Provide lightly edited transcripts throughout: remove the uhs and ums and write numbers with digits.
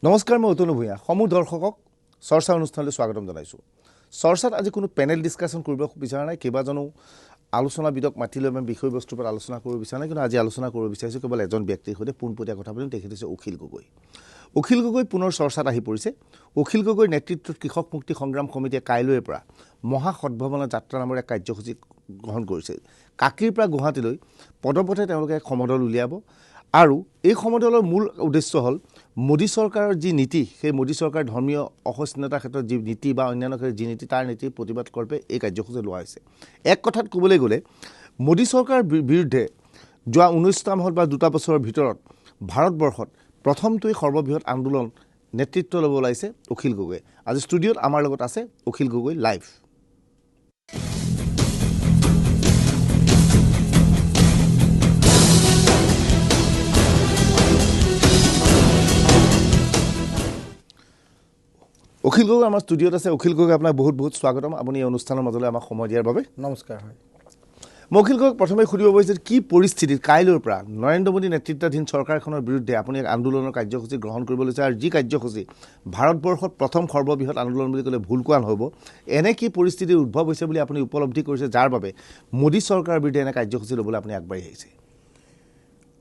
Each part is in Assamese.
নমস্কাৰ, মই অতুল ভূঞা। সমূহ দৰ্শকক চৰ্চা অনুষ্ঠানলৈ স্বাগতম জনাইছোঁ। চৰ্চাত আজি কোনো পেনেল ডিছকাশ্যন কৰিব বিচৰা নাই, কেইবাজনো আলোচনাবিদক মাতি লৈ আমি বিষয়বস্তুৰ ওপৰত আলোচনা কৰিব বিচৰা নাই, কিন্তু আজি আলোচনা কৰিব বিচাৰিছোঁ কেৱল এজন ব্যক্তিৰ সৈতে পোনপটীয়া কথা পাতিম। তেখেত হৈছে অখিল গগৈ। অখিল গগৈ পুনৰ চৰ্চাত আহি পৰিছে। অখিল গগৈৰ নেতৃত্বত কৃষক মুক্তি সংগ্ৰাম সমিতিয়ে কাইলৈৰ পৰা মহা সদ্ভাৱনা যাত্ৰা নামেৰে কাৰ্যসূচী গ্ৰহণ কৰিছে। কাকিৰ পৰা গুৱাহাটীলৈ পদপথে তেওঁলোকে এক সমদল উলিয়াব আৰু এই সমদলৰ মূল উদ্দেশ্য হ'ল মোদী চৰকাৰৰ যি নীতি, সেই মোদী চৰকাৰৰ ধৰ্মীয় অসহিষ্ণুতাৰ ক্ষেত্ৰত যি নীতি বা অন্যান্য ক্ষেত্ৰত যি নীতি, তাৰ নীতিৰ প্ৰতিবাদ কল্পে এই কাৰ্যসূচী লোৱা হৈছে। এক কথাত ক'বলৈ গ'লে মোদী চৰকাৰৰ বিৰুদ্ধে যোৱা 19টা মাহত বা 2টা বছৰৰ ভিতৰত ভাৰতবৰ্ষত প্ৰথমটোৱেই সৰ্ববৃহৎ আন্দোলন নেতৃত্ব ল'ব ওলাইছে অখিল গগৈ। আজি ষ্টুডিঅ'ত আমাৰ লগত আছে অখিল গগৈ লাইভ। অখিল গগৈ আমাৰ ষ্টুডিঅ'ত আছে। অখিল গগৈ, আপোনাক বহুত বহুত স্বাগতম। আপুনি এই অনুষ্ঠানৰ মাজলৈ আমাক সময় দিয়াৰ বাবে নমস্কাৰ। হয়, মই অখিল গগৈক প্ৰথমে সুধিব বিচাৰিছোঁ, কি পৰিস্থিতিত কাইলৈৰ পৰা নৰেন্দ্ৰ মোদী নেতৃত্বাধীন চৰকাৰখনৰ বিৰুদ্ধে আপুনি এক আন্দোলনৰ কাৰ্যসূচী গ্ৰহণ কৰিব লৈছে, আৰু যি কাৰ্যসূচী ভাৰতবৰ্ষত প্ৰথম সৰ্ববৃহৎ আন্দোলন বুলি ক'লে ভুল কোৱা নহ'ব। এনে কি পৰিস্থিতিৰ উদ্ভৱ হৈছে বুলি আপুনি উপলব্ধি কৰিছে, যাৰ বাবে মোদী চৰকাৰৰ বিৰুদ্ধে এনে কাৰ্যসূচী ল'বলৈ আপুনি আগবাঢ়ি আহিছে?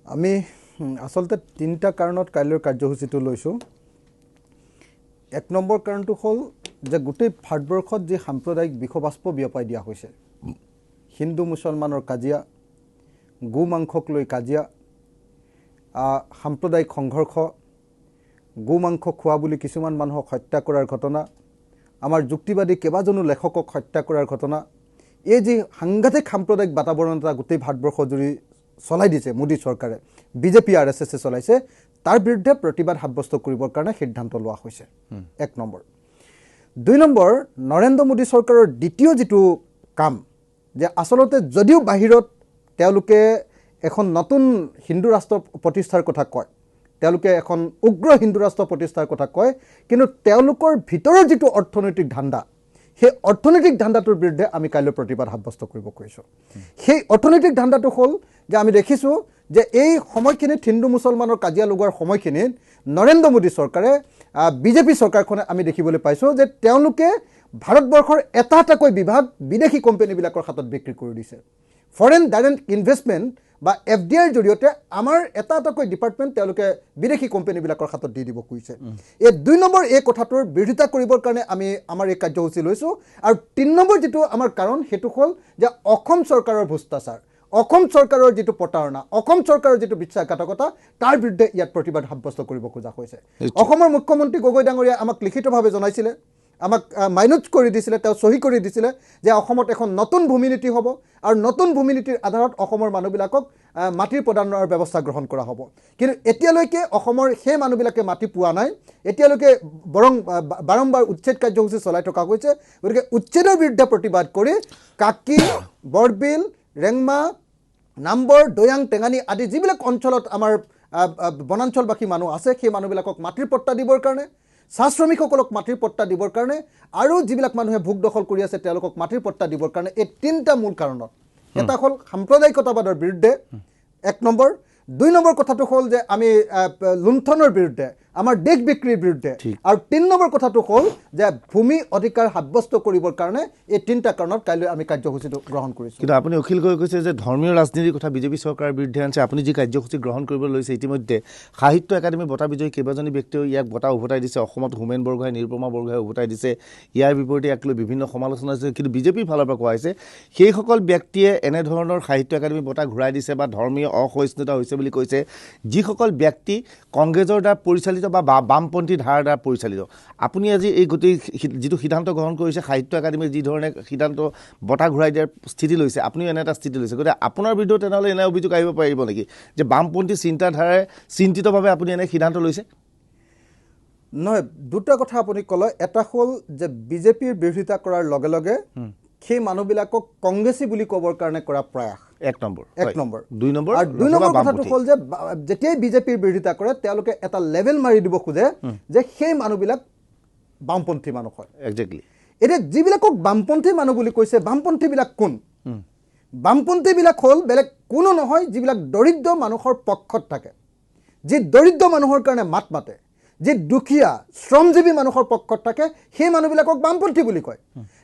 আমি আচলতে 3টা কাৰণত কাইলৈৰ কাৰ্যসূচীটো লৈছোঁ। 1 নম্বৰ কাৰণটো হ'ল যে গোটেই ভাৰতবৰ্ষত যি সাম্প্ৰদায়িক বিষবাষ্প বিয়পাই দিয়া হৈছে, হিন্দু মুছলমানৰ কাজিয়া, গো মাংসক লৈ কাজিয়া, সাম্প্ৰদায়িক সংঘৰ্ষ, গো মাংস খোৱা বুলি কিছুমান মানুহক হত্যা কৰাৰ ঘটনা, আমাৰ যুক্তিবাদী কেইবাজনো লেখকক হত্যা কৰাৰ ঘটনা, এই যি সাংঘাতিক সাম্প্ৰদায়িক বাতাবৰণ এটা গোটেই ভাৰতবৰ্ষ জুৰি চলাই দিছে মোদী চৰকাৰে, বিজেপি RSSে চলাইছে, তাৰ বিৰুদ্ধে প্ৰতিবাদ সাব্যস্ত কৰিবৰ কাৰণে সিদ্ধান্ত লোৱা হৈছে। 1 নম্বৰ। 2 নম্বৰ, নৰেন্দ্ৰ মোদী চৰকাৰৰ দ্বিতীয় যিটো কাম, যে আচলতে যদিও বাহিৰত তেওঁলোকে এখন নতুন হিন্দু ৰাষ্ট্ৰ প্ৰতিষ্ঠাৰ কথা কয়, তেওঁলোকে এখন উগ্ৰ হিন্দু ৰাষ্ট্ৰ প্ৰতিষ্ঠাৰ কথা কয়, কিন্তু তেওঁলোকৰ ভিতৰৰ যিটো অৰ্থনৈতিক ধান্দা, সেই অৰ্থনৈতিক ধান্দাটোৰ বিৰুদ্ধে আমি কাইলৈ প্ৰতিবাদ সাব্যস্ত কৰিব খুজিছোঁ। সেই অৰ্থনৈতিক ধান্দাটো হ'ল যে আমি দেখিছোঁ যে এই সময়খিনিত হিন্দু মুছলমানৰ কাজিয়া লগোৱাৰ সময়খিনিত নৰেন্দ্ৰ মোদী চৰকাৰে, বিজেপি চৰকাৰখনে আমি দেখিবলৈ পাইছোঁ যে তেওঁলোকে ভাৰতবৰ্ষৰ এটা এটাকৈ বিভাগ বিদেশী কোম্পানীবিলাকৰ হাতত বিক্ৰী কৰি দিছে। ফৰেইন ডাইৰেক্ট ইনভেষ্টমেণ্ট বা FDIৰ জৰিয়তে আমাৰ এটা এটাকৈ ডিপাৰ্টমেণ্ট তেওঁলোকে বিদেশী কোম্পানীবিলাকৰ হাতত দি দিব খুজিছে। এই 2 নম্বৰ এই কথাটোৰ বিৰোধিতা কৰিবৰ কাৰণে আমি আমাৰ এই কাৰ্যসূচী লৈছোঁ। আৰু 3 নম্বৰ যিটো আমাৰ কাৰণ, সেইটো হ'ল যে অসম চৰকাৰৰ ভ্ৰষ্টাচাৰ, অসম চৰকাৰৰ যিটো প্ৰতাৰণা, অসম চৰকাৰৰ যিটো বিশ্বাসঘাতকতা, তাৰ বিৰুদ্ধে ইয়াত প্ৰতিবাদ সাব্যস্ত কৰিব খোজা হৈছে। অসমৰ মুখ্যমন্ত্ৰী গগৈ ডাঙৰীয়াই আমাক লিখিতভাৱে জনাইছিলে, আমাক মাইনুট কৰি দিছিলে, তেওঁ চহী কৰি দিছিলে যে অসমত এখন নতুন ভূমি নীতি হ'ব আৰু নতুন ভূমি নীতিৰ আধাৰত অসমৰ মানুহবিলাকক মাটিৰ প্ৰদানৰ ব্যৱস্থা গ্ৰহণ কৰা হ'ব। কিন্তু এতিয়ালৈকে অসমৰ সেই মানুহবিলাকে মাটি পোৱা নাই। এতিয়ালৈকে বৰং বাৰম্বাৰ উচ্ছেদ কাৰ্যসূচী চলাই থকা হৈছে। গতিকে উচ্ছেদৰ বিৰুদ্ধে প্ৰতিবাদ কৰি কাকি, বৰবিল, ৰেংমা, নাম্বৰ, দৈয়াং, টেঙানী আদি যিবিলাক অঞ্চলত আমাৰ বনাঞ্চলবাসী মানুহ আছে, সেই মানুহবিলাকক মাটিৰ পট্টা দিবৰ কাৰণে, চাহ শ্ৰমিকসকলক মাটিৰ পট্টা দিবৰ কাৰণে, আৰু যিবিলাক মানুহে ভোগ দখল কৰি আছে তেওঁলোকক মাটিৰ পট্টা দিবৰ কাৰণে, এই 3টা মূল কাৰণত। এটা হ'ল সাম্প্ৰদায়িকতাবাদৰ বিৰুদ্ধে 1 নম্বৰ। 2 নম্বৰ কথাটো হ'ল যে আমি লুণ্ঠনৰ বিৰুদ্ধে, আমাৰ দেশ বিক্ৰীৰ বিৰুদ্ধে, আৰু 3 নম্বৰ কথাটো হ'ল যে ভূমি অধিকাৰ সাব্যস্ত কৰিবৰ কাৰণে। এই 3টা কাৰণত কাইলৈ আমি কাৰ্যসূচীটো গ্ৰহণ কৰিছোঁ। কিন্তু আপুনি অখিল গগৈ কৈছে যে ধৰ্মীয় ৰাজনীতিৰ কথা বিজেপি চৰকাৰৰ বিৰুদ্ধে আনিছে। আপুনি যি কাৰ্যসূচী গ্ৰহণ কৰিব লৈছে, ইতিমধ্যে সাহিত্য একাডেমী বঁটা বিজয়ী কেইবাজনী ব্যক্তিয়েও ইয়াক বঁটা উভতাই দিছে। অসমত হোমেন বৰগোহাঁই, নিৰুপমা বৰগোহাঁই উভতাই দিছে। ইয়াৰ বিপৰীতে ইয়াক লৈ বিভিন্ন সমালোচনা হৈছে, কিন্তু বিজেপিৰ ফালৰ পৰা কোৱা হৈছে সেইসকল ব্যক্তিয়ে এনেধৰণৰ সাহিত্য একাডেমী বঁটা ঘূৰাই দিছে বা ধৰ্মীয় অসহিষ্ণুতা হৈছে বুলি কৈছে যিসকল ব্যক্তি কংগ্ৰেছৰ দ্বাৰা পৰিচালিত বা বামপন্থী ধাৰাৰ দ্বাৰা পৰিচালিত। আপুনি আজি এই গোটেই যিটো সিদ্ধান্ত গ্ৰহণ কৰিছে, সাহিত্য একাডেমীয়ে যি ধৰণে সিদ্ধান্ত বঁটা ঘূৰাই দিয়াৰ স্থিতি লৈছে, আপুনিও এনে এটা স্থিতি লৈছে, গতিকে আপোনাৰ বিৰুদ্ধে তেনেহ'লে এনে অভিযোগ আহিব পাৰিব নেকি যে বামপন্থী চিন্তাধাৰাৰে চিন্তিতভাৱে আপুনি এনে সিদ্ধান্ত লৈছে? নহয়, 2টা কথা আপুনি ক'লে। এটা হ'ল যে বিজেপিৰ বিৰোধিতা কৰাৰ লগে লগে সেই মানুহবিলাকক কংগ্ৰেছী বুলি ক'বৰ কাৰণে কৰা প্ৰয়াস। 1 নম্বৰ। 1 নম্বৰ। 2 নম্বৰ, আৰু 2 নম্বৰ কথাটো হ'ল যে যেতিয়াই বিজেপিৰ বিৰোধিতা কৰে তেওঁলোকে এটা লেভেল মাৰি দিব খোজে যে সেই মানুহবিলাক বামপন্থী মানুহ হয়। একজেক্টলি। এতিয়া যিবিলাকক বামপন্থী মানুহ বুলি কৈছে, বামপন্থীবিলাক কোন? বামপন্থীবিলাক হ'ল বেলেগ কোনো নহয়, যিবিলাক দৰিদ্ৰ মানুহৰ পক্ষত থাকে, যি দৰিদ্ৰ মানুহৰ কাৰণে মাত মাতে, যি দুখীয়া শ্ৰমজীৱী মানুহৰ পক্ষত থাকে সেই মানুহবিলাকক বামপন্থী বুলি কয়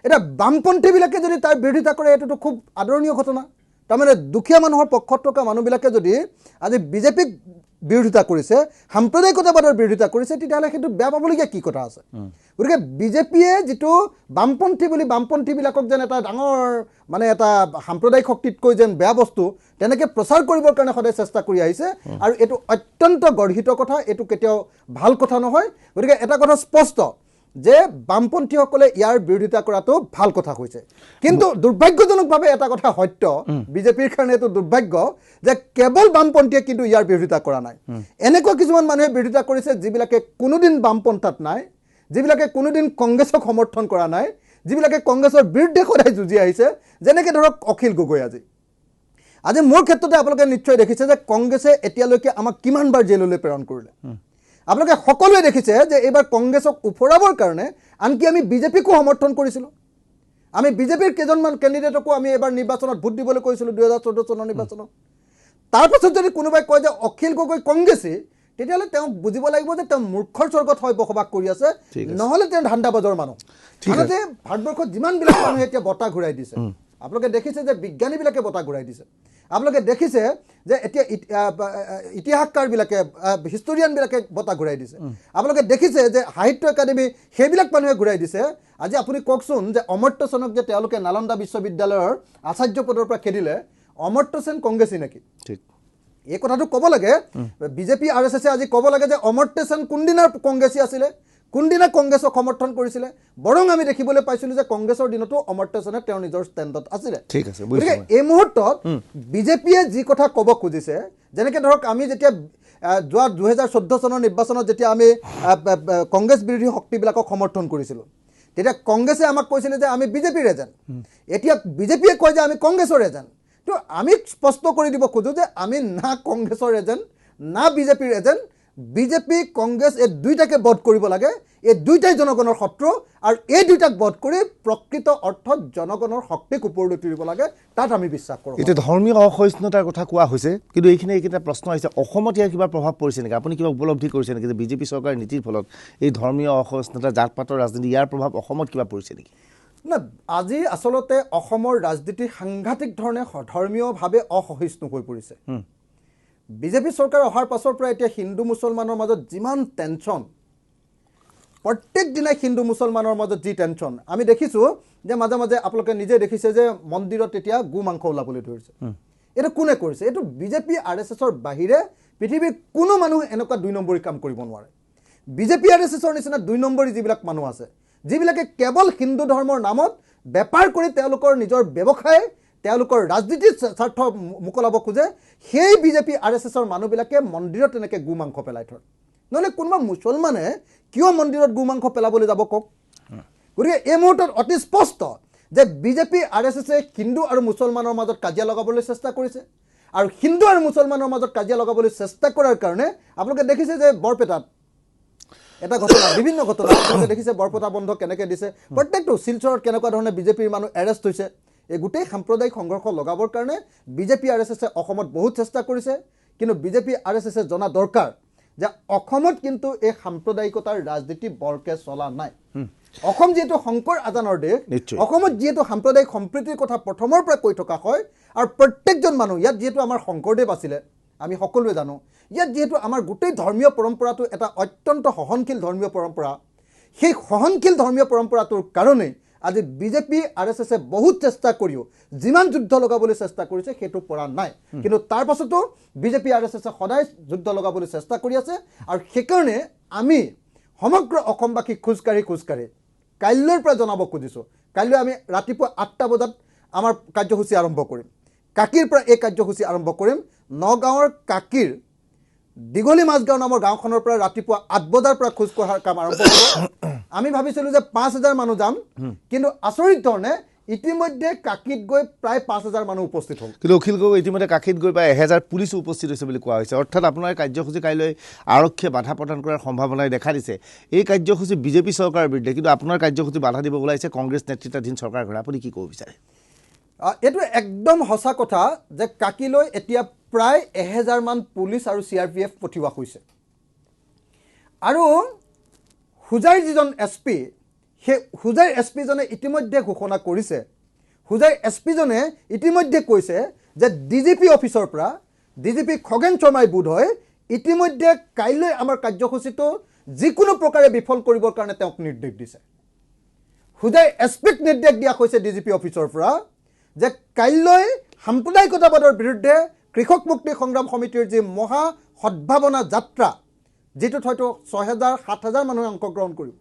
এটা বামপন্থীবিলাকে যদি তাৰ বিৰোধিতা কৰে এইটোতো খুব আদৰণীয় ঘটনা তাৰমানে দুখীয়া মানুহৰ পক্ষত থকা মানুহবিলাকে যদি আজি বিজেপিক বিৰোধিতা কৰিছে সাম্প্ৰদায়িকতাবাদৰ বিৰোধিতা কৰিছে তেতিয়াহ'লে সেইটো বেয়া পাবলগীয়া কি কথা আছে গতিকে বিজেপিয়ে যিটো বামপন্থী বুলি বামপন্থীবিলাকক যেন এটা ডাঙৰ মানে এটা সাম্প্ৰদায়িক শক্তিতকৈ যেন বেয়া বস্তু তেনেকৈ প্ৰচাৰ কৰিবৰ কাৰণে সদায় চেষ্টা কৰি আহিছে আৰু এইটো অত্যন্ত গৰ্হিত কথা এইটো কেতিয়াও ভাল কথা নহয় গতিকে এটা কথা স্পষ্ট যে বামপন্থীসকলে ইয়াৰ বিৰোধিতা কৰাটো ভাল কথা হৈছে কিন্তু দুৰ্ভাগ্যজনকভাৱে এটা কথা সত্য বিজেপিৰ কাৰণে এইটো দুৰ্ভাগ্য যে কেৱল বামপন্থীয়ে কিন্তু ইয়াৰ বিৰোধিতা কৰা নাই এনেকুৱা কিছুমান মানুহে বিৰোধিতা কৰিছে যিবিলাকে কোনোদিন বামপন্থাত নাই যিবিলাকে কোনোদিন কংগ্ৰেছক সমৰ্থন কৰা নাই যিবিলাকে কংগ্ৰেছৰ বিৰুদ্ধে সদায় যুঁজি আহিছে যেনেকৈ ধৰক অখিল গগৈ আজি মোৰ ক্ষেত্ৰতে আপোনালোকে নিশ্চয় দেখিছে যে কংগ্ৰেছে এতিয়ালৈকে আমাক কিমানবাৰ জেললৈ প্ৰেৰণ কৰিলে আপোনালোকে সকলোৱে দেখিছে যে এইবাৰ কংগ্ৰেছক উফৰাবৰ কাৰণে আনকি আমি বিজেপিকো সমৰ্থন কৰিছিলোঁ আমি বিজেপিৰ কেইজনমান কেণ্ডিডেটকো আমি এবাৰ নিৰ্বাচনত ভোট দিবলৈ কৈছিলোঁ 2014 চনৰ নিৰ্বাচনত তাৰপাছত যদি কোনোবাই কয় যে অখিল গগৈ কংগ্ৰেছী তেতিয়াহ'লে তেওঁ বুজিব লাগিব যে তেওঁ মূৰ্খৰ স্বৰ্গত হয় বসবাস কৰি আছে নহ'লে তেওঁ ধান্দাবাজৰ মানুহ আনহাতে ভাৰতবৰ্ষত যিমানবিলাক মানুহে এতিয়া বঁটা ঘূৰাই দিছে আপোনালোকে দেখিছে যে বিজ্ঞানীবিলাকে বঁটা ঘূৰাই দিছে আপোনালোকে দেখিছে যে এতিয়া ইতিহাসকাৰবিলাকে হিষ্টৰিয়ানবিলাকে বঁটা ঘূৰাই দিছে আপোনালোকে দেখিছে যে সাহিত্য একাডেমী সেইবিলাক মানুহে ঘূৰাই দিছে আজি আপুনি কওকচোন যে অমৰ্ত্য সেনক যে তেওঁলোকে নালন্দা বিশ্ববিদ্যালয়ৰ আচাৰ্য পদৰ পৰা খেদিলে অমৰ্ত্য সেন কংগ্ৰেছী নেকি ঠিক এই কথাটো ক'ব লাগে বিজেপি আৰ এছ এছে আজি ক'ব লাগে যে অমৰ্ত্য সেন কোনদিনাৰ কংগ্ৰেছী আছিলে কোনদিনা কংগ্ৰেছক সমৰ্থন কৰিছিলে বৰং আমি দেখিবলৈ পাইছিলোঁ যে কংগ্ৰেছৰ দিনতো অমৰ্ত্য সেনে তেওঁৰ নিজৰ ষ্টেণ্ডত আছিলে ঠিক আছে গতিকে এই মুহূৰ্তত বিজেপিয়ে যি কথা ক'ব খুজিছে যেনেকৈ ধৰক আমি যেতিয়া যোৱা 2014 চনৰ নিৰ্বাচনত যেতিয়া আমি কংগ্ৰেছ বিৰোধী শক্তিবিলাকক সমৰ্থন কৰিছিলোঁ তেতিয়া কংগ্ৰেছে আমাক কৈছিলে যে আমি বিজেপিৰ এজেণ্ট এতিয়া বিজেপিয়ে কয় যে আমি কংগ্ৰেছৰ এজেণ্ট তো আমি স্পষ্ট কৰি দিব খোজোঁ যে আমি না কংগ্ৰেছৰ এজেণ্ট না বিজেপিৰ এজেণ্ট বিজেপি কংগ্ৰেছ এই দুইটাকে বধ কৰিব লাগে এই দুইটাই জনগণৰ শত্ৰু আৰু এই দুইটাক বধ কৰি প্ৰকৃত অৰ্থত জনগণৰ শক্তিক ওপৰলৈ তুলিব লাগে তাত আমি বিশ্বাস কৰোঁ এতিয়া ধৰ্মীয় অসহিষ্ণুতাৰ কথা কোৱা হৈছে কিন্তু এইকেইটা প্ৰশ্ন আহিছে অসমত ইয়াৰ কিবা প্ৰভাৱ পৰিছে নেকি আপুনি কিবা উপলব্ধি কৰিছে নেকি যে বিজেপি চৰকাৰৰ নীতিৰ ফলত এই ধৰ্মীয় অসহিষ্ণুতা জাত পাতৰ ৰাজনীতি ইয়াৰ প্ৰভাৱ অসমত কিবা পৰিছে নেকি না আজি আচলতে অসমৰ ৰাজনীতি সাংঘাতিক ধৰণে ধৰ্মীয়ভাৱে অসহিষ্ণু হৈ পৰিছে বিজেপি চৰকাৰ অহাৰ পাছৰ পৰা এতিয়া হিন্দু মুছলমানৰ মাজত যিমান টেনশ্যন প্ৰত্যেক দিনাই হিন্দু মুছলমানৰ মাজত যি টেনশ্যন আমি দেখিছোঁ যে মাজে মাজে আপোনালোকে নিজে দেখিছে যে মন্দিৰত এতিয়া গো মাংস ওলাবলৈ ধৰিছে এইটো কোনে কৰিছে এইটো বিজেপি আৰ এছ এছৰ বাহিৰে পৃথিৱীৰ কোনো মানুহ এনেকুৱা 2 নম্বৰী কাম কৰিব নোৱাৰে বিজেপি আৰ এছ এছৰ নিচিনা 2 নম্বৰী যিবিলাক মানুহ আছে যিবিলাকে কেৱল হিন্দু ধৰ্মৰ নামত বেপাৰ কৰি তেওঁলোকৰ নিজৰ ব্যৱসায় তেওঁলোকৰ ৰাজনীতিৰ স্বাৰ্থ মোকলাব খোজে সেই বিজেপি আৰ এছ এছৰ মানুহবিলাকে মন্দিৰত এনেকৈ গো মাংস পেলাই থয় নহ'লে কোনোবা মুছলমানে কিয় মন্দিৰত গো মাংস পেলাবলৈ যাব কওক গতিকে এই মুহূৰ্তত অতি স্পষ্ট যে বিজেপি আৰ এছ এছে হিন্দু আৰু মুছলমানৰ মাজত কাজিয়া লগাবলৈ চেষ্টা কৰিছে আৰু হিন্দু আৰু মুছলমানৰ মাজত কাজিয়া লগাবলৈ চেষ্টা কৰাৰ কাৰণে আপোনালোকে দেখিছে যে বৰপেটাত এটা ঘটনা বিভিন্ন ঘটনা আপোনালোকে দেখিছে বৰপেটা বন্ধ কেনেকৈ দিছে প্ৰত্যেকটো শিলচৰত কেনেকুৱা ধৰণে বিজেপিৰ মানুহ এৰেষ্ট হৈছে এই গোটেই সাম্প্ৰদায়িক সংঘৰ্ষ লগাবৰ কাৰণে বিজেপি আৰ এছ এছে অসমত বহুত চেষ্টা কৰিছে কিন্তু বিজেপি আৰ এছ এছে জনা দৰকাৰ যে অসমত কিন্তু এই সাম্প্ৰদায়িকতাৰ ৰাজনীতি বৰকে চলা নাই অসম যিহেতু শংকৰ আজানৰ দেশ অসমত যিহেতু সাম্প্ৰদায়িক সম্প্ৰীতিৰ কথা প্ৰথমৰ পৰা কৈ থকা হয় আৰু প্ৰত্যেকজন মানুহ ইয়াত যিহেতু আমাৰ শংকৰদেৱ আছিলে আমি সকলোৱে জানো ইয়াত যিহেতু আমাৰ গোটেই ধৰ্মীয় পৰম্পৰাটো এটা অত্যন্ত সহনশীল ধৰ্মীয় পৰম্পৰা সেই সহনশীল ধৰ্মীয় পৰম্পৰাটোৰ কাৰণেই আজি বিজেপি আৰ এছ এছে বহুত চেষ্টা কৰিও যিমান যুদ্ধ লগাবলৈ চেষ্টা কৰিছে সেইটো পৰা নাই কিন্তু তাৰ পাছতো বিজেপি আৰ এছ এছে সদায় যুদ্ধ লগাবলৈ চেষ্টা কৰি আছে আৰু সেইকাৰণে আমি সমগ্ৰ অসমবাসী খোজকাঢ়ি কাইলৈৰ পৰা জনাব খুজিছোঁ কাইলৈ আমি ৰাতিপুৱা 8টা বজাত আমাৰ কাৰ্যসূচী আৰম্ভ কৰিম কাকিৰ পৰা এই কাৰ্যসূচী আৰম্ভ কৰিম নগাঁৱৰ কাকিৰ দীঘলী মাজগাঁও নামৰ গাঁওখনৰ পৰা ৰাতিপুৱা 8 বজাৰ পৰা খোজ কঢ়াৰ কাম আৰম্ভ হ'ব আমি ভাবিছিলোঁ যে 5000 মানুহ যাম কিন্তু আচৰিত ধৰণে ইতিমধ্যে কাকিত গৈ প্ৰায় 5000 মানুহ উপস্থিত হ'ল কিন্তু অখিল গগৈ ইতিমধ্যে কাকিত গৈ প্ৰায় 1000 পুলিচো উপস্থিত হৈছে বুলি কোৱা হৈছে অৰ্থাৎ আপোনাৰ কাৰ্যসূচী কাইলৈ আৰক্ষীয়ে বাধা প্ৰদান কৰাৰ সম্ভাৱনাই দেখা দিছে এই কাৰ্যসূচী বিজেপি চৰকাৰৰ বিৰুদ্ধে কিন্তু আপোনাৰ কাৰ্যসূচী বাধা দিব ওলাইছে কংগ্ৰেছ নেতৃত্বাধীন চৰকাৰখনে আপুনি কি ক'ব বিচাৰে এইটো একদম সঁচা কথা যে কাকিলৈ এতিয়া প্ৰায় 1000 মান পুলিচ আৰু CRPF পঠিওৱা হৈছে আৰু হুজাইৰ যিজন SP সেই হুজাইৰ SP জনে ইতিমধ্যে ঘোষণা কৰিছে হুজাইৰ SP জনে ইতিমধ্যে কৈছে যে DGP অফিচৰ পৰা DGP খগেন শৰ্মাই বোধ হয় ইতিমধ্যে কাইলৈ আমাৰ কাৰ্যসূচীটো যিকোনো প্ৰকাৰে বিফল কৰিবৰ কাৰণে তেওঁক নিৰ্দেশ দিছে হুজাইৰ SPক নিৰ্দেশ দিয়া হৈছে DGP অফিচৰ পৰা যে কাইলৈ সাম্প্ৰদায়িকতাবাদৰ বিৰুদ্ধে কৃষক মুক্তি সংগ্ৰাম সমিতিৰ যি মহা সদ্ভাৱনা যাত্ৰা যেটোত হয়তো ৬,০০০-৭,০০০ মানুহে অংশগ্ৰহণ কৰিব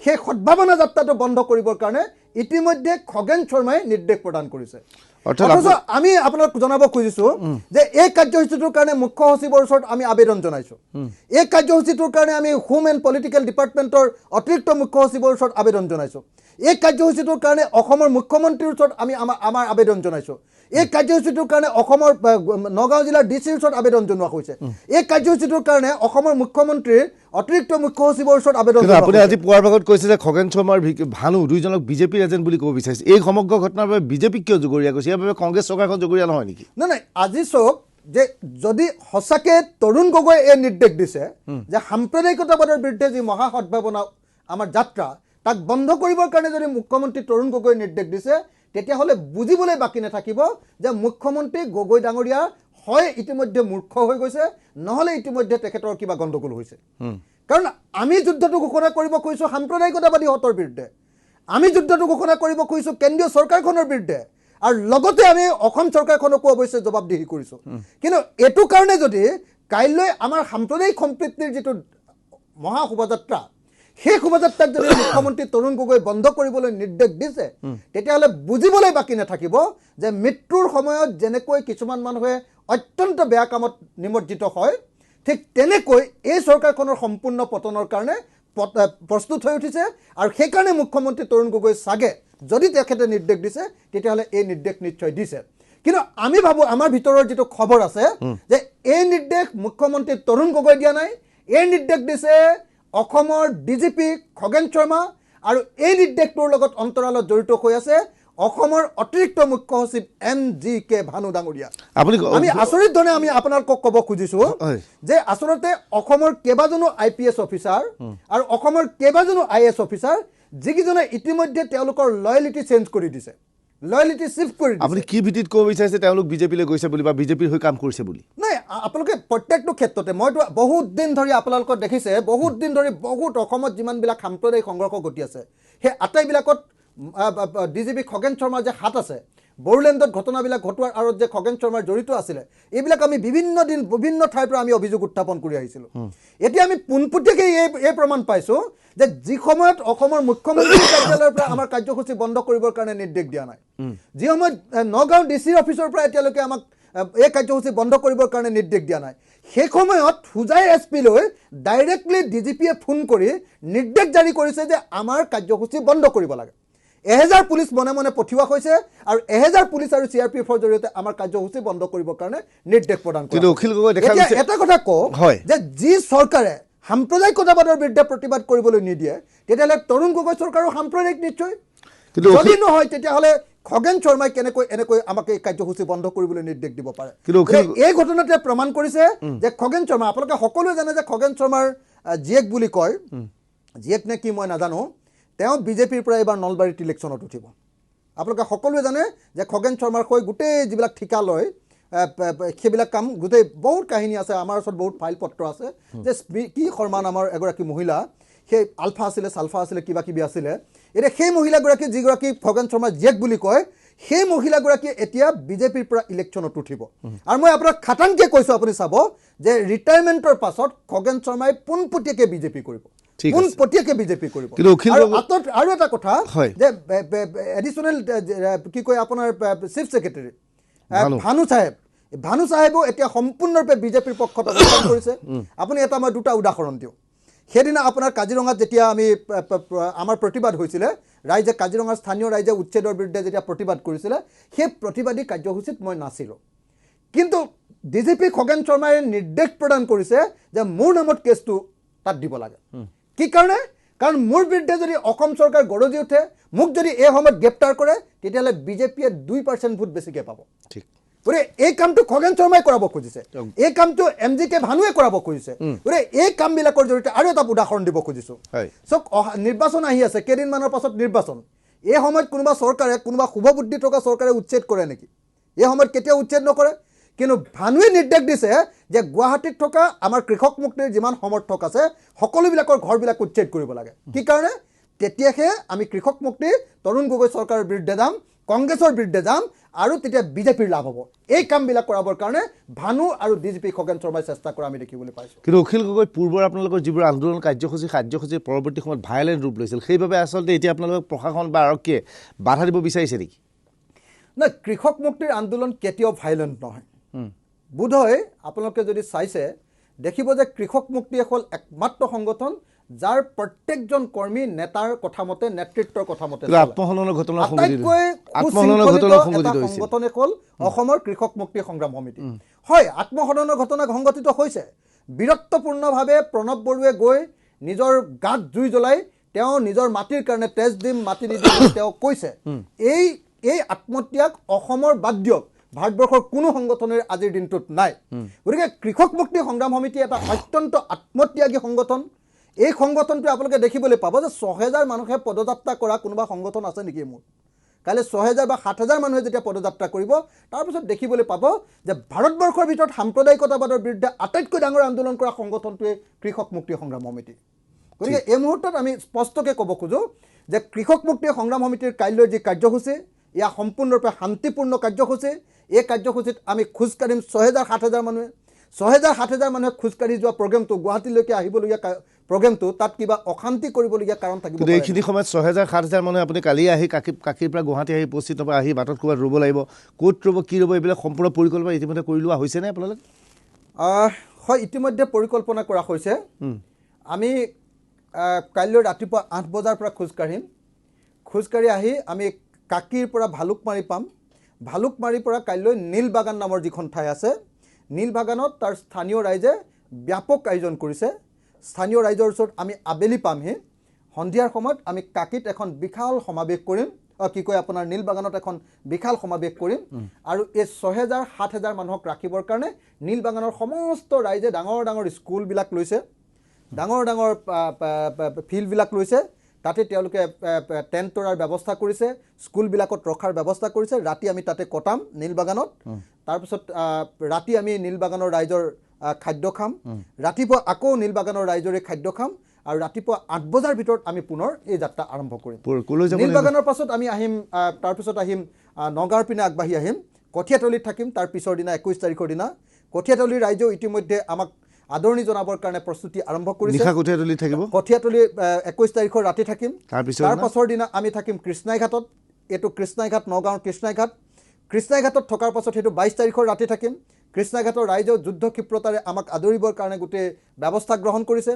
সেই সদ্ভাৱনা যাত্ৰাটো বন্ধ কৰিবৰ কাৰণে ইতিমধ্যে খগেন শৰ্মাই নিৰ্দেশ প্ৰদান কৰিছে অথচ আমি আপোনাক জনাব খুজিছো যে এই কাৰ্যসূচীটোৰ কাৰণে মুখ্য সচিবৰ ওচৰত আমি আবেদন জনাইছো এই কাৰ্যসূচীটোৰ কাৰণে আমি হোম এণ্ড পলিটিকেল ডিপাৰ্টমেণ্টৰ অতিৰিক্ত মুখ্য সচিবৰ ওচৰত আবেদন জনাইছো এই কাৰ্যসূচীটোৰ কাৰণে অসমৰ মুখ্যমন্ত্ৰীৰ ওচৰত আমি আমাৰ আবেদন জনাইছো এই কাৰ্যসূচীটোৰ কাৰণে অসমৰ নগাঁও জিলাৰ DCৰ ওচৰত আবেদন জনোৱা হৈছে এই কাৰ্যসূচীটোৰ কাৰণে অসমৰ মুখ্যমন্ত্ৰীৰ অতিৰিক্ত মুখ্য সচিবৰ ওচৰত আবেদন জনোৱা আপুনি আজি পুৱাৰ ভাগত কৈছে যে খগেন শৰ্মাৰ ভানু দুইজনক বিজেপিৰ এজেণ্ট বুলি ক'ব বিচাৰিছে এই সমগ্ৰ ঘটনাৰ বাবে বিজেপিক কিয় জগৰীয়া কৈছে ইয়াৰ বাবে কংগ্ৰেছ চৰকাৰখন জগৰীয়া নহয় নেকি নাই আজি চাওক যে যদি সঁচাকে তৰুণ গগৈ এই নিৰ্দেশ দিছে যে সাম্প্ৰদায়িকতাবাদৰ বিৰুদ্ধে যি মহা সদ্ভাৱনা আমাৰ যাত্ৰা তাক বন্ধ কৰিবৰ কাৰণে যদি মুখ্যমন্ত্ৰী তৰুণ গগৈ নিৰ্দেশ দিছে তেতিয়াহ'লে বুজিবলৈ বাকী নাথাকিব যে মুখ্যমন্ত্ৰী গগৈ ডাঙৰীয়া হয় ইতিমধ্যে মূৰ্খ হৈ গৈছে নহ'লে ইতিমধ্যে তেখেতৰ কিবা গণ্ডগোল হৈছে কাৰণ আমি যুদ্ধটো ঘোষণা কৰিব খুজিছোঁ সাম্প্ৰদায়িকতাবাদী হতৰ বিৰুদ্ধে আমি যুদ্ধটো ঘোষণা কৰিব খুজিছোঁ কেন্দ্ৰীয় চৰকাৰখনৰ বিৰুদ্ধে আৰু লগতে আমি অসম চৰকাৰখনকো অৱশ্যে জবাবদিহি কৰিছোঁ কিন্তু এইটো কাৰণে যদি কাইলৈ আমাৰ সাম্প্ৰদায়িক সম্প্ৰীতিৰ যিটো মহা শোভাযাত্ৰা সেই শোভাযাত্ৰাক যদি মুখ্যমন্ত্ৰী তৰুণ গগৈ বন্ধ কৰিবলৈ নিৰ্দেশ দিছে তেতিয়াহ'লে বুজিবলৈ বাকী নাথাকিব যে মৃত্যুৰ সময়ত যেনেকৈ কিছুমান মানুহে অত্যন্ত বেয়া কামত নিমজ্জিত হয় ঠিক তেনেকৈ এই চৰকাৰখনৰ সম্পূৰ্ণ পতনৰ কাৰণে প্ৰস্তুত হৈ উঠিছে আৰু সেইকাৰণে মুখ্যমন্ত্ৰী তৰুণ গগৈ চাগে যদি তেখেতে নিৰ্দেশ দিছে তেতিয়াহ'লে এই নিৰ্দেশ নিশ্চয় দিছে কিন্তু আমি ভাবোঁ আমাৰ ভিতৰৰ যিটো খবৰ আছে যে এই নিৰ্দেশ মুখ্যমন্ত্ৰী তৰুণ গগৈ দিয়া নাই এই নিৰ্দেশ দিছে অসমৰ DGP খগেন শৰ্মা আৰু এই নিৰ্দেশটোৰ লগত অন্তৰালত জড়িত হৈ আছে অসমৰ অতিৰিক্ত মুখ্য সচিব MGK ভানু ডাঙৰীয়া আমি আচৰিত ধৰণে আমি আপোনালোকক ক'ব খুজিছোঁ যে আচলতে অসমৰ কেইবাজনো IPS অফিচাৰ আৰু অসমৰ কেইবাজনো IAS অফিচাৰ যিকেইজনে ইতিমধ্যে তেওঁলোকৰ লয়েলিটি চেঞ্জ কৰি দিছে লয়েলিটি শিফ্ট কৰি দিছে আপুনি কি ভিত্তিত ক'ব বিচাৰিছে তেওঁলোক বিজেপিলৈ গৈছে বুলি বা বিজেপিৰ হৈ কাম কৰিছে বুলি নাই আপোনালোকে প্ৰত্যেকটো ক্ষেত্ৰতে মইতো বহুত দিন ধৰি আপোনালোকক দেখিছে বহুত দিন ধৰি বহুত অসমত যিমানবিলাক সাম্প্ৰদায়িক সংঘৰ্ষ ঘটি আছে সেই আটাইবিলাকত DGP খগেন শৰ্মাৰ যে হাত আছে বড়োলেণ্ডত ঘটনাবিলাক ঘটোৱাৰ আঁৰত যে খগেন শৰ্মাৰ জড়িত আছিলে এইবিলাক আমি বিভিন্ন দিন বিভিন্ন ঠাইৰ পৰা আমি অভিযোগ উত্থাপন কৰি আহিছিলোঁ এতিয়া আমি পোনপটীয়াকৈ এই প্ৰমাণ পাইছোঁ যে যি সময়ত অসমৰ মুখ্যমন্ত্ৰী কাৰ্যালয়ৰ পৰা আমাৰ কাৰ্যসূচী বন্ধ কৰিবৰ কাৰণে নিৰ্দেশ দিয়া নাই যি সময়ত নগাঁও DC অফিচৰ পৰা এতিয়ালৈকে আমাক এই কাৰ্যসূচী বন্ধ কৰিবৰ কাৰণে নিৰ্দেশ দিয়া নাই সেই সময়ত হুজাইৰ SP লৈ ডাইৰেক্টলি DGPয়ে ফোন কৰি নিৰ্দেশ জাৰি কৰিছে যে আমাৰ কাৰ্যসূচী বন্ধ কৰিব লাগে 1000 পুলিচ মনে মনে পঠিওৱা হৈছে আৰু 1000 পুলিচ আৰু CRPFৰ জৰিয়তে আমাৰ কাৰ্যসূচী বন্ধ কৰিবৰ কাৰণে নিৰ্দেশ প্ৰদান কৰিছে এটা কথা কওক যে যি চৰকাৰে সাম্প্ৰদায়িকতাবাদৰ বিৰুদ্ধে প্ৰতিবাদ কৰিবলৈ নিদিয়ে তেতিয়াহ'লে তৰুণ গগৈ চৰকাৰো সাম্প্ৰদায়িক নিশ্চয় যদি নহয় তেতিয়াহ'লে খগেন শৰ্মাই কেনেকৈ এনেকৈ আমাক এই কাৰ্যসূচী বন্ধ কৰিবলৈ নিৰ্দেশ দিব পাৰে এই ঘটনাটোৱে প্ৰমাণ কৰিছে যে খগেন শৰ্মা আপোনালোকে সকলোৱে জানে যে খগেন শৰ্মাৰ জীয়েক বুলি কয় জীয়েক নে কি মই নাজানো তেওঁ বিজেপিৰ পৰা এবাৰ নলবাৰীত ইলেকশ্যনত উঠিব আপোনালোকে সকলোৱে জানে যে খগেন শৰ্মাৰ হৈ গোটেই যিবিলাক ঠিকা লয় সেইবিলাক কাম গোটেই বহুত কাহিনী আছে আমাৰ ওচৰত বহুত ফাইল পত্ৰ আছে যে কি শৰ্মা নামৰ এগৰাকী মহিলা সেই আলফা আছিলে চালফা আছিলে কিবা কিবি আছিলে এতিয়া সেই মহিলাগৰাকী যিগৰাকী খগেন শৰ্মাৰ জীয়েক বুলি কয় সেই মহিলাগৰাকী এতিয়া বিজেপিৰ পৰা ইলেকশ্যনত উঠিব আৰু মই আপোনাক খাটাংকৈ কৈছোঁ আপুনি চাব যে ৰিটায়াৰমেণ্টৰ পাছত খগেন শৰ্মাই পোনপটীয়াকৈ বিজেপি কৰিব পোনপটীয়াকৈ বিজেপি কৰিব আৰু এটা কথা যে এডিশ্যনেল কি কয় আপোনাৰ চিফ ছেক্ৰেটাৰী ভানু চাহেবো এতিয়া সম্পূৰ্ণৰূপে বিজেপিৰ পক্ষত অৱস্থান কৰিছে আপুনি এটা মই দুটা উদাহৰণ দিওঁ সেইদিনা আপোনাৰ কাজিৰঙাত যেতিয়া আমি আমাৰ প্ৰতিবাদ হৈছিলে ৰাইজে কাজিৰঙাৰ স্থানীয় ৰাইজে উচ্ছেদৰ বিৰুদ্ধে যেতিয়া প্ৰতিবাদ কৰিছিলে সেই প্ৰতিবাদী কাৰ্যসূচীত মই নাছিলোঁ কিন্তু DGP খগেন শৰ্মাই নিৰ্দেশ প্ৰদান কৰিছে যে মোৰ নামত কেছটো তাত দিব লাগে কি কাৰণে কাৰণ মোৰ বিৰুদ্ধে যদি অসম চৰকাৰ গৰজি উঠে মোক যদি এই সময়ত গ্ৰেপ্তাৰ কৰে তেতিয়াহ'লে বিজেপিয়ে 2% ভোট বেছিকৈ পাব গতিকে এই কামটো খগেন শৰ্মাই কৰাব খুজিছে, এই কামটো MGK ভানুৱে কৰাব খুজিছে। গতিকে এই কামবিলাকৰ জৰিয়তে আৰু এটা উদাহৰণ দিব খুজিছোঁ। চাওক, নিৰ্বাচন আহি আছে, কেইদিনমানৰ পাছত নিৰ্বাচন। এই সময়ত কোনোবা চৰকাৰে, কোনোবা শুভবুদ্ধি থকা চৰকাৰে উচ্ছেদ কৰে নেকি? এই সময়ত কেতিয়াও উচ্ছেদ নকৰে। কিন্তু ভানুৱে নিৰ্দেশ দিছে যে গুৱাহাটীত থকা আমাৰ কৃষক মুক্তিৰ যিমান সমৰ্থক আছে সকলোবিলাকৰ ঘৰবিলাক উচ্ছেদ কৰিব লাগে। কি কাৰণে? তেতিয়াহে আমি কৃষক মুক্তি তৰুণ গগৈ চৰকাৰৰ বিৰুদ্ধে যাম, কংগ্ৰেছৰ বিৰুদ্ধে যাম, আৰু তেতিয়া বিজেপিৰ লাভ হ'ব। এই কামবিলাক কৰাবৰ কাৰণে ভানু আৰু DGP খগেন শৰ্মাই চেষ্টা কৰা আমি দেখিবলৈ পাইছোঁ। কিন্তু অখিল গগৈ পূৰ্বৰ আপোনালোকৰ যিবোৰ আন্দোলন কাৰ্যসূচী পৰৱৰ্তী সময়ত ভায়লেণ্ট ৰূপ লৈছিল, সেইবাবে আচলতে এতিয়া আপোনালোকক প্ৰশাসন বা আৰক্ষীয়ে বাধা দিব বিচাৰিছে নেকি? নাই, কৃষক মুক্তিৰ আন্দোলন কেতিয়াও ভাইলেণ্ট নহয়। বোধহয় আপোনালোকে যদি চাইছে দেখিব যে কৃষক মুক্তি হ'ল একমাত্ৰ সংগঠন যাৰ প্ৰত্যেকজন কৰ্মী নেতাৰ কথা মতে, নেতৃত্বৰ কথা মতে আত্মসননৰ ঘটনা সংগঠনে হ'ল অসমৰ কৃষক মুক্তি সংগ্ৰাম সমিতি। হয়, আত্মসননৰ ঘটনা সংঘটিত হৈছে। বীৰত্বপূৰ্ণভাৱে প্ৰণৱ বড়োৱে গৈ নিজৰ গাত জুই জ্বলাই তেওঁ নিজৰ মাটিৰ কাৰণে তেজ দিম, মাটি নিদিম তেওঁ কৈছে। এই আত্মত্যাগ অসমৰ বাদ দিয়ক, ভাৰতবৰ্ষৰ কোনো সংগঠনেৰ আজিৰ দিনটোত নাই। গতিকে কৃষক মুক্তি সংগ্ৰাম সমিতি এটা অত্যন্ত আত্মত্যাগী সংগঠন। এই সংগঠনটো আপোনালোকে দেখিবলৈ পাব যে ৬,০০০ মানুহে পদযাত্ৰা কৰা কোনোবা সংগঠন আছে নেকি? মোৰ কাইলৈ ৬,০০০ বা ৭,০০০ মানুহে যেতিয়া পদযাত্ৰা কৰিব, তাৰপিছত দেখিবলৈ পাব যে ভাৰতবৰ্ষৰ ভিতৰত সাম্প্ৰদায়িকতাবাদৰ বিৰুদ্ধে আটাইতকৈ ডাঙৰ আন্দোলন কৰা সংগঠনটোৱে কৃষক মুক্তি সংগ্ৰাম সমিতি। গতিকে এই মুহূৰ্তত আমি স্পষ্টকৈ ক'ব খোজোঁ যে কৃষক মুক্তি সংগ্ৰাম সমিতিৰ কাইলৈৰ যি কাৰ্যসূচী, এয়া সম্পূৰ্ণৰূপে শান্তিপূৰ্ণ কাৰ্যসূচী। এই কাৰ্যসূচীত আমি খোজকাঢ়িম ৬,০০০-৭,০০০ মানুহে। ৬,০০০-৭,০০০ মানুহে খোজকাঢ়ি যোৱা প্ৰগ্ৰেমটো, গুৱাহাটীলৈকে আহিবলগীয়া প্ৰগ্ৰেমটো, তাত কিবা অশান্তি কৰিবলগীয়া কাৰণ থাকিব। কিন্তু এইখিনি সময়ত ৬,০০০-৭,০০০ মানুহে আপুনি কালি আহি কাকীৰ পৰা গুৱাহাটী আহি উপস্থিত হ'ব, আহি বাটত ক'ৰবাত ৰ'ব লাগিব, ক'ত ৰ'ব, কি ৰ'ব, এইবিলাক সম্পূৰ্ণ পৰিকল্পনা ইতিমধ্যে কৰি লোৱা হৈছেনে আপোনালোকে? হয়, ইতিমধ্যে পৰিকল্পনা কৰা হৈছে। আমি কাইলৈ ৰাতিপুৱা ৮ বজাৰ পৰা খোজকাঢ়ি আহি আমি কাকীৰ পৰা ভালুকমাৰী পাম। ভালুকমাৰীৰ পৰা কাইলৈ নীলবাগান নামৰ যিখন ঠাই আছে, নীলবাগানত তাৰ স্থানীয় ৰাইজে ব্যাপক আয়োজন কৰিছে। স্থানীয় ৰাইজৰ ওচৰত আমি আবেলি পামহি। সন্ধিয়াৰ সময়ত আমি কাকীত এখন বিশাল সমাৱেশ কৰিম, আপোনাৰ নীলবাগানত এখন বিশাল সমাৱেশ কৰিম। আৰু এই ৬,০০০-৭,০০০ মানুহক ৰাখিবৰ কাৰণে নীলবাগানৰ সমস্ত ৰাইজে ডাঙৰ ডাঙৰ স্কুলবিলাক লৈছে, ডাঙৰ ডাঙৰ ফিল্ডবিলাক লৈছে। তাতে তেওঁলোকে টেণ্ট তৰাৰ ব্যৱস্থা কৰিছে, স্কুলবিলাকত ৰখাৰ ব্যৱস্থা কৰিছে। ৰাতি আমি তাতে কটাম নীলবাগানত। তাৰপিছত ৰাতি আমি নীলবাগানৰ ৰাইজৰ খাদ্য খাম, ৰাতিপুৱা আকৌ নীলবাগানৰ ৰাইজৰে খাদ্য খাম, আৰু ৰাতিপুৱা ৮ বজাৰ ভিতৰত আমি পুনৰ এই যাত্ৰা আৰম্ভ কৰিম। নীলবাগানৰ পাছত আমি আহিম, তাৰপিছত আহিম নগাঁৱৰ পিনে আগবাঢ়ি আহিম, কঠীয়াতলীত থাকিম। তাৰ পিছৰ দিনা ২১ তাৰিখৰ দিনা কঠীয়াতলীৰ ৰাইজেও ইতিমধ্যে আমাক আদৰণি জনাবৰ কাৰণে প্ৰস্তুতি আৰম্ভ কৰিছে। কঠীয়াতলী ২১ তাৰিখৰ ৰাতি থাকিম। তাৰ পাছৰ দিনা আমি থাকিম কৃষ্ণাইঘাটত। এইটো কৃষ্ণাইঘাট, নগাঁৱৰ কৃষ্ণাইঘাটত থকাৰ পাছত সেইটো ২২ তাৰিখৰ ৰাতি থাকিম। কৃষ্ণাইঘাটৰ ৰাইজেও যুদ্ধ ক্ষিপ্ৰতাৰে আমাক আদৰিবৰ কাৰণে গোটেই ব্যৱস্থা গ্ৰহণ কৰিছে।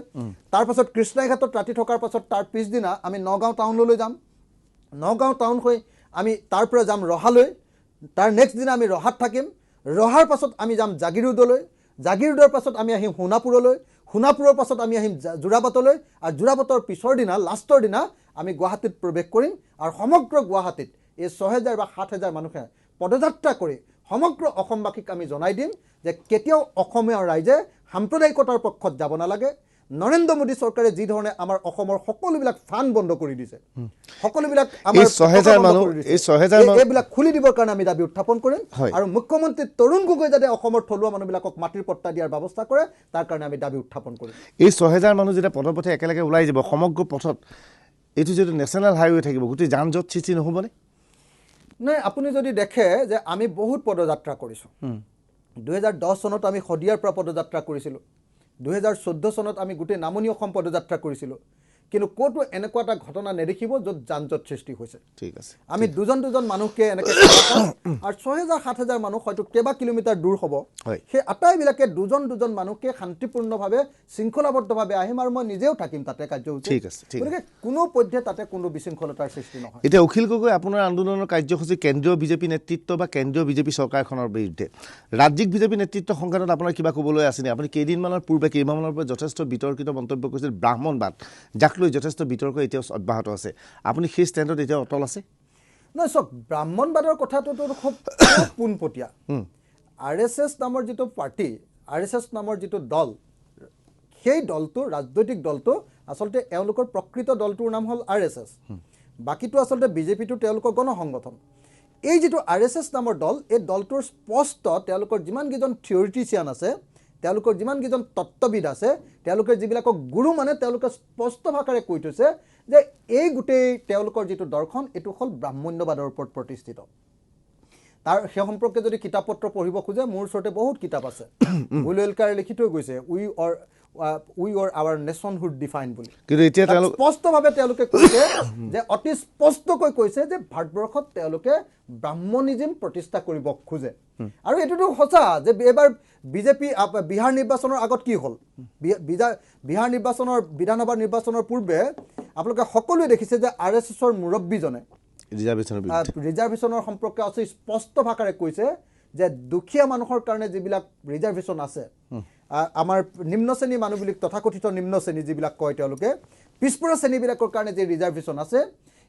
তাৰ পাছত কৃষ্ণাইঘাটত ৰাতি থকাৰ পাছত তাৰ পিছদিনা আমি নগাঁও টাউনলৈ যাম। নগাঁও টাউন হৈ আমি তাৰ পৰা যাম ৰহালৈ। তাৰ নেক্সট দিনা আমি ৰহাত থাকিম। ৰহাৰ পাছত আমি যাম জাগিৰোডলৈ। জাগিৰোডৰ পাছত আমি আহিম সোণাপুৰলৈ। সোণাপুৰৰ পাছত আমি আহিম যোৰাবাটলৈ। আৰু যোৰাবাটৰ পিছৰ দিনা, লাষ্টৰ দিনা আমি গুৱাহাটীত প্ৰৱেশ কৰিম। আৰু সমগ্ৰ গুৱাহাটীত এই ৬,০০০ বা ৭,০০০ মানুহে পদযাত্ৰা কৰি সমগ্ৰ অসমবাসীক আমি জনাই দিম যে কেতিয়াও অসমীয়া ৰাইজে সাম্প্ৰদায়িকতাৰ পক্ষত যাব নালাগে। নৰেন্দ্ৰ মোদী চৰকাৰে যি ধৰণে আমাৰ অসমৰ সকলোবিলাক ফান বন্ধ কৰি দিছে, সকলোবিলাক এইবিলাক খুলি দিবৰ কাৰণে আমি দাবী উত্থাপন কৰিম। আৰু মুখ্যমন্ত্ৰী তৰুণ গগৈ যাতে অসমৰ থলুৱা মানুহবিলাকক মাটিৰ পট্টা দিয়াৰ ব্যৱস্থা কৰে, তাৰ কাৰণে আমি দাবী উত্থাপন কৰিম। এই ৬,০০০ মানুহ যেতিয়া পথে একেলগে ওলাই যাব সমগ্ৰ পথত, এইটো যিটো নেশ্যনেল হাইৱে থাকিব, গোটেই যান জঁট সৃষ্টি নহ'বনে? নাই, আপুনি যদি দেখে যে আমি বহুত পদযাত্ৰা কৰিছোঁ। ২০১০ চনত আমি শদিয়াৰ পৰা পদযাত্ৰা কৰিছিলোঁ। ২০১৪ চনত আমি গোটেই নামনি অসম পদযাত্ৰা কৰিছিলোঁ। কিন্তু ক'তো এনেকুৱা এটা ঘটনা নেদেখিব য'ত যান জঁট সৃষ্টি হৈছে। ঠিক আছে, আমি দুজন মানুহকে এনেকৈ আৰু ৬,০০০-৭,০০০ মানুহ হয়তো কেইবা কিলোমিটাৰ দূৰ হ'ব। সেই আটাইবিলাকে দুজন মানুহকে শান্তিপূৰ্ণভাৱে শৃংখলাবদ্ধভাৱে আহিম, আৰু মই নিজেও থাকিম তাতে কাৰ্যসূচী। গতিকে কোনো পধ্যে তাতে কোনো বিশৃংখলতাৰ সৃষ্টি নহয়। এতিয়া অখিল গগৈ আপোনাৰ আন্দোলনৰ কাৰ্যসূচী কেন্দ্ৰীয় বিজেপি নেতৃত্ব বা কেন্দ্ৰীয় বিজেপি চৰকাৰখনৰ বিৰুদ্ধে, ৰাজ্যিক বিজেপি নেতৃত্ব সংক্ৰান্তত আপোনাৰ কিবা ক'বলৈ আছেনে? আপুনি কেইমাহমানৰ পৰা যথেষ্ট বিতৰ্কিত মন্তব্য কৰিছিল ব্ৰাহ্মণবাদ, যাক লৈ যথেষ্ট বিতৰ্ক এতিয়াও অব্যাহত আছে। আপুনি সেই ষ্টেণ্ডত এতিয়া অটল আছে? নহয়, চাওক, ব্ৰাহ্মণবাদৰ কথাটোতো খুব পোনপটীয়া। RSS নামৰ যিটো পাৰ্টি, RSS নামৰ যিটো দল, সেই দলটো ৰাজনৈতিক দলটো আচলতে এওঁলোকৰ প্ৰকৃত দলটোৰ নাম হ'ল RSS। বাকীটো আচলতে বিজেপিটো তেওঁলোকৰ গণসংগঠন। এই যিটো RSS নামৰ দল, এই দলটোৰ স্পষ্ট তেওঁলোকৰ যিমানকেইজন থিয়ৰিটিচিয়ান আছে, তেওঁলোকৰ যিমানকেইজন তত্ত্ববিদ আছে, তেওঁলোকে যিবিলাকক গুৰু মানে, তেওঁলোকে স্পষ্ট ভাষাৰে কৈ থৈছে যে এই গোটেই তেওঁলোকৰ যিটো দৰ্শন এইটো হ'ল ব্ৰাহ্মণ্যবাদৰ ওপৰত প্ৰতিষ্ঠিত। তাৰ সেই সম্পৰ্কে যদি কিতাপ পত্ৰ পঢ়িব খোজে, মোৰ ওচৰতে বহুত কিতাপ আছে। উইলৱেলকাৰে লিখি থৈ গৈছে উই অৰ আৱাৰ নেশ্যনহুড ডিফাইন বুলি। কিন্তু এতিয়া স্পষ্টভাৱে তেওঁলোকে কৈছে যে অতি স্পষ্টকৈ কৈছে যে ভাৰতবৰ্ষত তেওঁলোকে ব্ৰাহ্মণিজিম প্ৰতিষ্ঠা কৰিব খোজে। আৰু এইটোতো সঁচা যে এইবাৰ বিজেপি বিহাৰ নিৰ্বাচনৰ আগত কি হ'ল, বিহাৰ নিৰ্বাচনৰ বিধানসভা নিৰ্বাচনৰ পূৰ্বে আপোনালোকে সকলোৱে দেখিছে যে RSSৰ মুৰব্বীজনে ৰিজাৰ্ভেশ্যনৰ সম্পৰ্কে অতি স্পষ্ট ভাষাৰে কৈছে যে দুখীয়া মানুহৰ কাৰণে যিবিলাক ৰিজাৰ্ভেশ্যন আছে, আমাৰ নিম্ন শ্ৰেণী মানুহ বুলি তথাকথিত নিম্ন শ্ৰেণী যিবিলাক কয় তেওঁলোকে, পিছপৰা শ্ৰেণীবিলাকৰ কাৰণে যি ৰিজাৰ্ভেশ্যন আছে,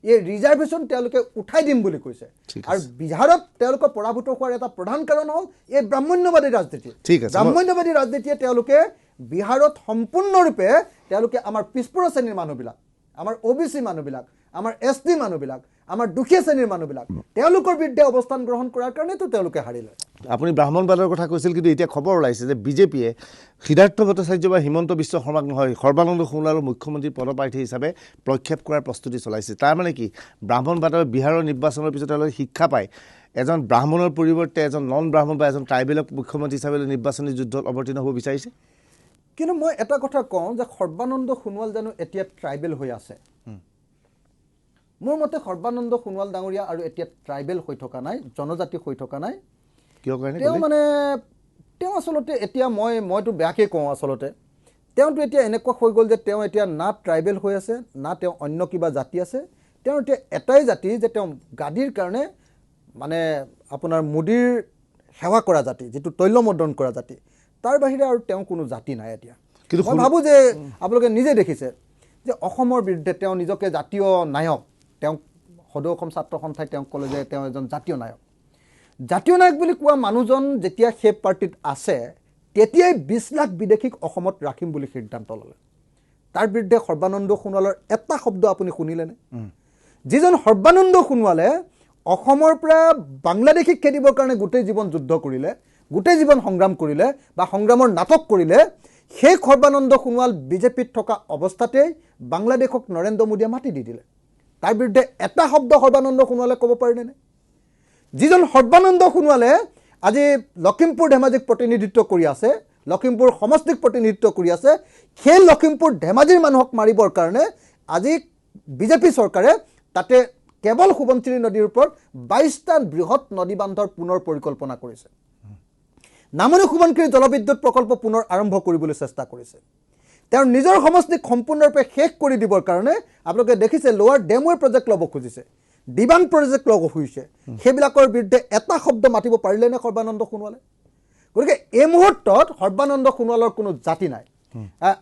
এই ৰিজাৰ্ভেশ্যন তেওঁলোকে উঠাই দিম বুলি কৈছে। আৰু বিহাৰত তেওঁলোকৰ পৰাভূত হোৱাৰ এটা প্ৰধান কাৰণ হ'ল এই ব্ৰাহ্মণ্যবাদী ৰাজনীতি। ব্ৰাহ্মণ্যবাদী ৰাজনীতিয়ে তেওঁলোকে বিহাৰত সম্পূৰ্ণৰূপে তেওঁলোকে আমাৰ পিছপৰা শ্ৰেণীৰ মানুহবিলাক, আমাৰ OBC মানুহবিলাক, আমাৰ ST মানুহবিলাক, আমাৰ দুখীয়া শ্ৰেণীৰ মানুহবিলাক তেওঁলোকৰ বিৰুদ্ধে অৱস্থান গ্ৰহণ কৰাৰ কাৰণেতো তেওঁলোকে হাৰিলে। আপুনি ব্ৰাহ্মণবাদৰ কথা কৈছিল, কিন্তু এতিয়া খবৰ ওলাইছে যে বিজেপিয়ে সিদ্ধাৰ্থ ভট্টাচাৰ্য বা হিমন্ত বিশ্ব শৰ্মাক নহয়, সৰ্বানন্দ সোণোৱালক মুখ্যমন্ত্ৰী পদপ্ৰাৰ্থী হিচাপে প্ৰক্ষেপ কৰাৰ প্ৰস্তুতি চলাইছে। তাৰ মানে কি, ব্ৰাহ্মণবাদৰ বিহাৰৰ নিৰ্বাচনৰ পিছত তেওঁলোকে শিক্ষা পায় এজন ব্ৰাহ্মণৰ পৰিৱৰ্তে এজন নন ব্ৰাহ্মণ বা এজন ট্ৰাইবেলক মুখ্যমন্ত্ৰী হিচাপে নিৰ্বাচনী যুদ্ধত অৱতীৰ্ণ হ'ব বিচাৰিছে। কিন্তু মই এটা কথা কওঁ যে সৰ্বানন্দ সোণোৱাল জানো এতিয়া ট্ৰাইবেল হৈ আছে? মোৰ মতে সৰ্বানন্দ সোণোৱাল ডাঙৰীয়া আৰু এতিয়া ট্ৰাইবেল হৈ থকা নাই, জনজাতি হৈ থকা নাই। কিয় কাৰণে? তেওঁ আচলতে এতিয়া মইতো বেয়াকৈ কওঁ, আচলতে তেওঁতো এতিয়া এনেকুৱা হৈ গ'ল যে তেওঁ এতিয়া না ট্ৰাইবেল হৈ আছে, না তেওঁ অন্য কিবা জাতি আছে। তেওঁ এতিয়া এটাই জাতি যে তেওঁ গাদীৰ কাৰণে মানে আপোনাৰ মোদীৰ সেৱা কৰা জাতি, যিটো তৈলমৰ্দন কৰা জাতি, তাৰ বাহিৰে আৰু তেওঁ কোনো জাতি নাই এতিয়া। কিন্তু মই ভাবোঁ যে আপোনালোকে নিজে দেখিছে যে অসমৰ বিৰুদ্ধে তেওঁ নিজকে জাতীয় নায়ক, তেওঁ সদৌ অসম ছাত্ৰ সন্থাই তেওঁক ক'লে যে তেওঁ এজন জাতীয় নায়ক। জাতীয় নায়ক বুলি কোৱা মানুহজন যেতিয়া সেই পাৰ্টিত আছে, তেতিয়াই 20 লাখ বিদেশীক অসমত ৰাখিম বুলি সিদ্ধান্ত ল'লে। তাৰ বিৰুদ্ধে সৰ্বানন্দ সোণোৱালৰ এটা শব্দ আপুনি শুনিলেনে? যিজন সৰ্বানন্দ সোণোৱালে অসমৰ পৰা বাংলাদেশীক খেদিবৰ কাৰণে গোটেই জীৱন যুদ্ধ কৰিলে, গোটেই জীৱন সংগ্ৰাম কৰিলে বা সংগ্ৰামৰ নাটক কৰিলে, সেই সৰ্বানন্দ সোণোৱাল বিজেপিত থকা অৱস্থাতেই বাংলাদেশক নৰেন্দ্ৰ মোদীয়ে মাতি দি দিলে। তাৰ বিৰুদ্ধে এটা শব্দ সৰ্বানন্দ সোণোৱালে ক'ব পাৰিলেনে? যিজন সৰ্বানন্দ সোণোৱালে আজি লখিমপুৰ ধেমাজিক প্ৰতিনিধিত্ব কৰি আছে, লখিমপুৰ সমষ্টিক প্ৰতিনিধিত্ব কৰি আছে, সেই লখিমপুৰ ধেমাজিৰ মানুহক মাৰিবৰ কাৰণে আজি বিজেপি চৰকাৰে তাতে কেৱল সোৱণশিৰি নদীৰ ওপৰত 22টা বৃহৎ নদী বান্ধৰ পুনৰ পৰিকল্পনা কৰিছে। নামনি সোৱণশিৰি জলবিদ্যুৎ প্ৰকল্প পুনৰ আৰম্ভ কৰিবলৈ চেষ্টা কৰিছে। তেওঁৰ নিজৰ সমষ্টিক সম্পূৰ্ণৰূপে শেষ কৰি দিবৰ কাৰণে আপোনালোকে দেখিছে লোৱাৰ ডেমৱে প্ৰজেক্ট ল'ব খুজিছে, ডিবাং প্ৰজেক্ট ল'ব খুজিছে। সেইবিলাকৰ বিৰুদ্ধে এটা শব্দ মাতিব পাৰিলেনে সৰ্বানন্দ সোণোৱালে? গতিকে এই মুহূৰ্তত সৰ্বানন্দ সোণোৱালৰ কোনো জাতি নাই।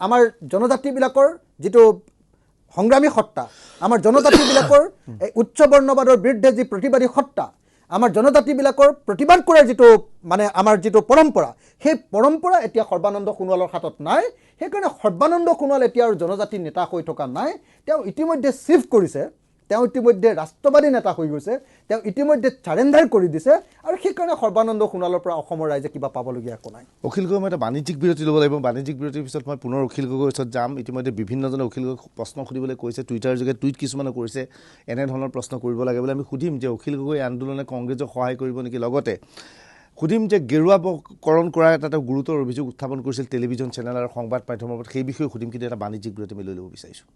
আমাৰ জনজাতিবিলাকৰ যিটো সংগ্ৰামী সত্তা, আমাৰ জনজাতিবিলাকৰ এই উচ্চ বৰ্ণবাদৰ বিৰুদ্ধে যি প্ৰতিবাদী সত্তা, আমাৰ জনজাতিবিলাকৰ প্ৰতিবাদ কৰাৰ যিটো মানে আমাৰ যিটো পৰম্পৰা, সেই পৰম্পৰা এতিয়া সৰ্বানন্দ সোণোৱালৰ হাতত নাই। সেইকাৰণে সৰ্বানন্দ সোণোৱাল এতিয়া আৰু জনজাতিৰ নেতা হৈ থকা নাই। তেওঁ ইতিমধ্যে চিফ্ট কৰিছে, তেওঁ ইতিমধ্যে ৰাষ্ট্ৰবাদী নেতা হৈ গৈছে, তেওঁ ইতিমধ্যে চাৰেণ্ডাৰ কৰি দিছে। আৰু সেইকাৰণে সৰ্বানন্দ সোণোৱালৰ পৰা অসমৰ ৰাইজে কিবা পাবলগীয়া একো নাই। অখিল গগৈ, মই এটা বাণিজ্যিক বিৰতি ল'ব লাগিব। বাণিজ্যিক বিৰতিৰ পিছত মই পুনৰ অখিল গগৈৰ ওচৰত যাম। ইতিমধ্যে বিভিন্নজনে অখিল গগৈক প্ৰশ্ন সুধিবলৈ কৈছে, টুইটাৰ যোগে টুইট কিছুমানে কৰিছে, এনেধৰণৰ প্ৰশ্ন কৰিব লাগে বুলি। আমি সুধিম যে অখিল গগৈ আন্দোলনে কংগ্ৰেছক সহায় কৰিব নেকি, লগতে সুধিম যে গেৰুৱাকৰণ কৰাৰ এটা গুৰুতৰ অভিযোগ উত্থাপন কৰিছিল টেলিভিছন চেনেল আৰু সংবাদ মাধ্যমৰ ওপৰত, সেই বিষয়ে সুধিম। কিন্তু এটা বাণিজ্যিক বিৰতি আমি লৈ ল'ব বিচাৰিছোঁ।